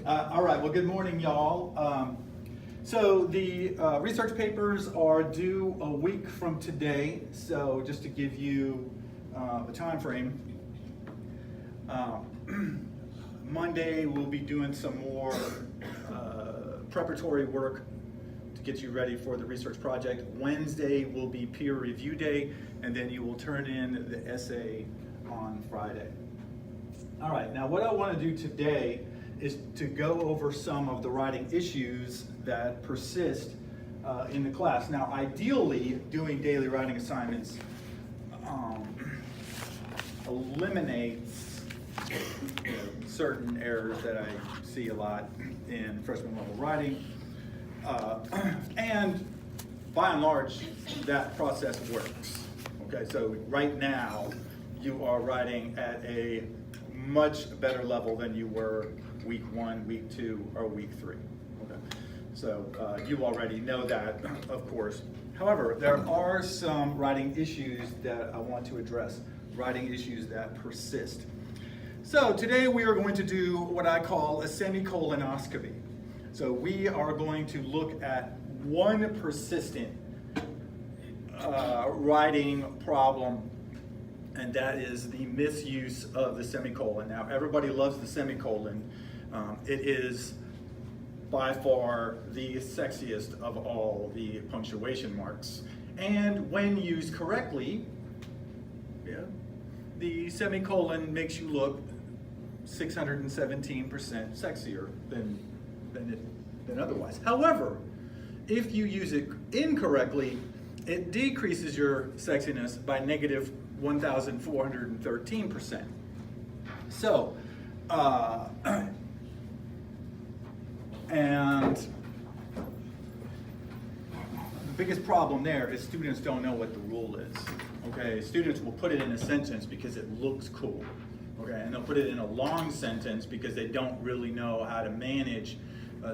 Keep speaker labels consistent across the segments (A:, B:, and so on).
A: All right, well, good morning, y'all. So the research papers are due a week from today. So just to give you a time frame, Monday we'll be doing some more preparatory work to get you ready for the research project. Wednesday will be peer review day, and then you will turn in the essay on Friday. All right, now what I want to do today is to go over some of the writing issues that persist in the class. Now, ideally, doing daily writing assignments eliminates certain errors that I see a lot in freshman level writing. And by and large, that process works. Okay, so right now, you are writing at a much better level than you were week 1, week 2, or week 3. Okay, so you already know that, of course. However, there are some writing issues that I want to address, writing issues that persist. So today we are going to do what I call a semicolonoscopy. So we are going to look at one persistent writing problem, and that is the misuse of the semicolon. Now, everybody loves the semicolon. It is by far the sexiest of all the punctuation marks. And when used correctly, the semicolon makes you look 617% sexier than otherwise. However, if you use it incorrectly, it decreases your sexiness by negative 1,413%. So, and the biggest problem there is students don't know what the rule is. Okay, students will put it in a sentence because it looks cool. Okay, and they'll put it in a long sentence because they don't really know how to manage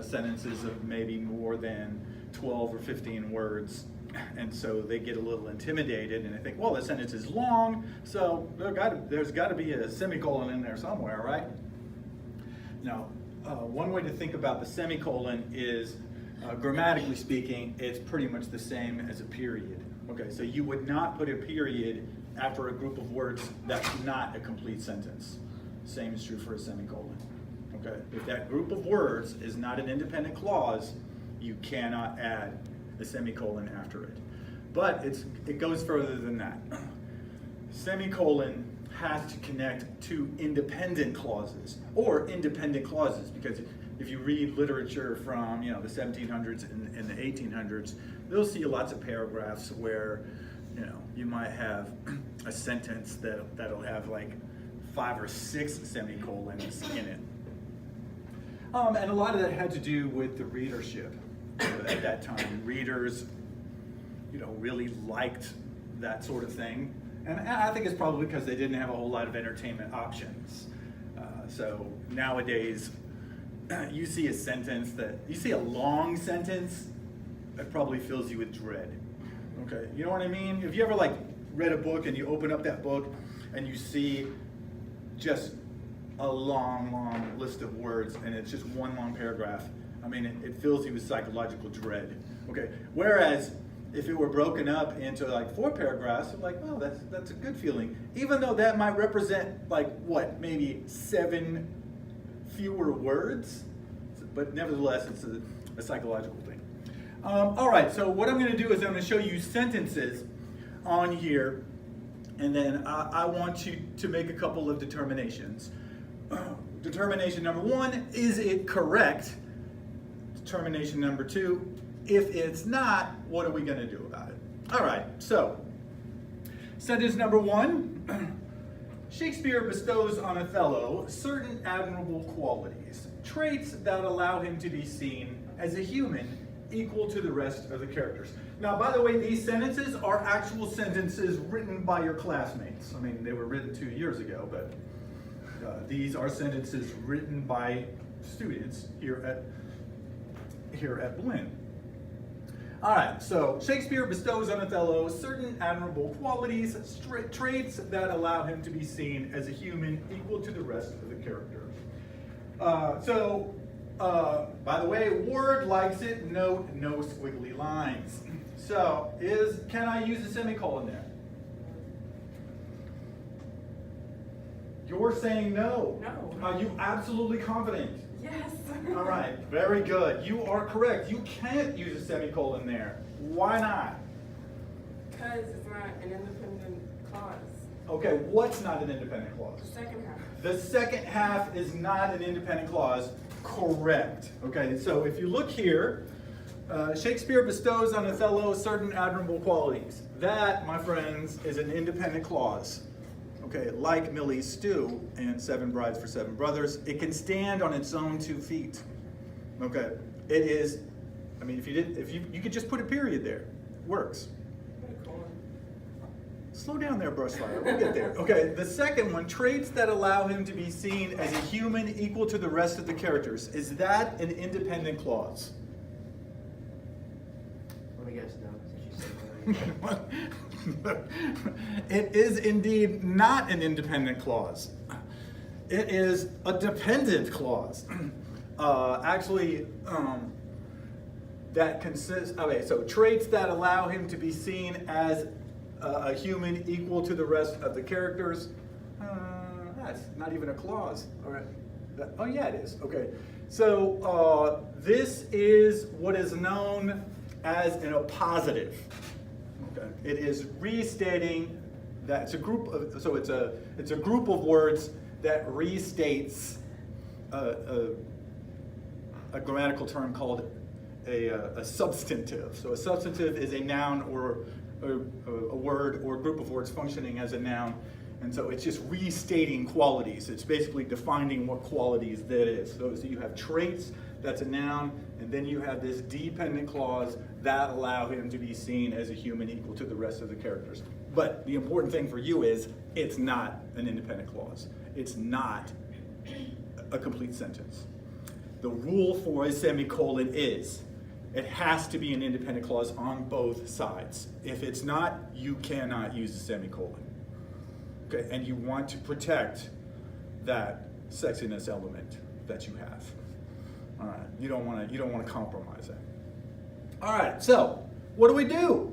A: sentences of maybe more than 12 or 15 words. And so they get a little intimidated and they think, well, the sentence is long, so there's got to be a semicolon in there somewhere, right? Now, one way to think about the semicolon is, grammatically speaking, it's pretty much the same as a period. Okay, so you would not put a period after a group of words that's not a complete sentence. Same is true for a semicolon. Okay, if that group of words is not an independent clause, you cannot add a semicolon after it. But it goes further than that. Semicolon has to connect to independent clauses, or independent clauses, because if you read literature from the 1700s and the 1800s, you'll see lots of paragraphs where you might have a sentence that'll have like 5 or 6 semicolons in it. And a lot of that had to do with the readership. At that time, readers, really liked that sort of thing, and I think it's probably because they didn't have a whole lot of entertainment options. So nowadays, you see a long sentence that probably fills you with dread. Okay, you know what I mean? If you ever read a book and you open up that book and you see just a long list of words and it's just one long paragraph, I mean, it fills you with psychological dread. Okay. Whereas if it were broken up into 4 paragraphs, I'm like, oh, that's a good feeling. Even though that might represent maybe 7 fewer words, but nevertheless, it's a psychological thing. All right. So what I'm going to do is I'm going to show you sentences on here, and then I want you to make a couple of determinations. Determination number 1: is it correct? Determination number 2, if it's not, what are we going to do about it? All right, so sentence number 1, Shakespeare bestows on Othello certain admirable qualities, traits that allow him to be seen as a human equal to the rest of the characters. Now, by the way, these sentences are actual sentences written by your classmates. I mean, they were written 2 years ago, but these are sentences written by students here at Blinn. All right, so Shakespeare bestows on Othello certain admirable qualities, traits that allow him to be seen as a human equal to the rest of the character. So By the way, Word likes it. Note no squiggly lines. So, can I use a semicolon there? You're saying no.
B: No.
A: Are you absolutely confident?
B: Yes.
A: All right, very good. You are correct. You can't use a semicolon there. Why not?
B: Because it's not an independent clause.
A: Okay, what's not an independent
B: The
A: clause?
B: second half.
A: The second half is not an independent clause. Correct. Okay, so if you look here, Shakespeare bestows on Othello certain admirable qualities. That, my friends, is an independent clause. Okay, like Millie's stew and Seven Brides for Seven Brothers, it can stand on its own 2 feet. Okay, it is. I mean, if you could just put a period there, works. Slow down there, Brushfire. We'll get there. Okay, the second one, traits that allow him to be seen as a human equal to the rest of the characters. Is that an independent clause?
C: Let me guess, no, since you said no.
A: It is indeed not an independent clause. It is a dependent clause. That consists, okay, so traits that allow him to be seen as a human equal to the rest of the characters. That's not even a clause. All right. Oh yeah, it is. Okay. So this is what is known as an appositive. Okay. It is restating that it's a group of, so it's a group of words that restates a grammatical term called a substantive. So a substantive is a noun or a word or a group of words functioning as a noun, and so it's just restating qualities. It's basically defining what qualities that is. So you have traits, that's a noun, and then you have this dependent clause that allow him to be seen as a human equal to the rest of the characters. But the important thing for you is it's not an independent clause. It's not a complete sentence. The rule for a semicolon is it has to be an independent clause on both sides. If it's not, you cannot use a semicolon. Okay, and you want to protect that sexiness element that you have. All right, you don't want to compromise that. All right, so what do we do?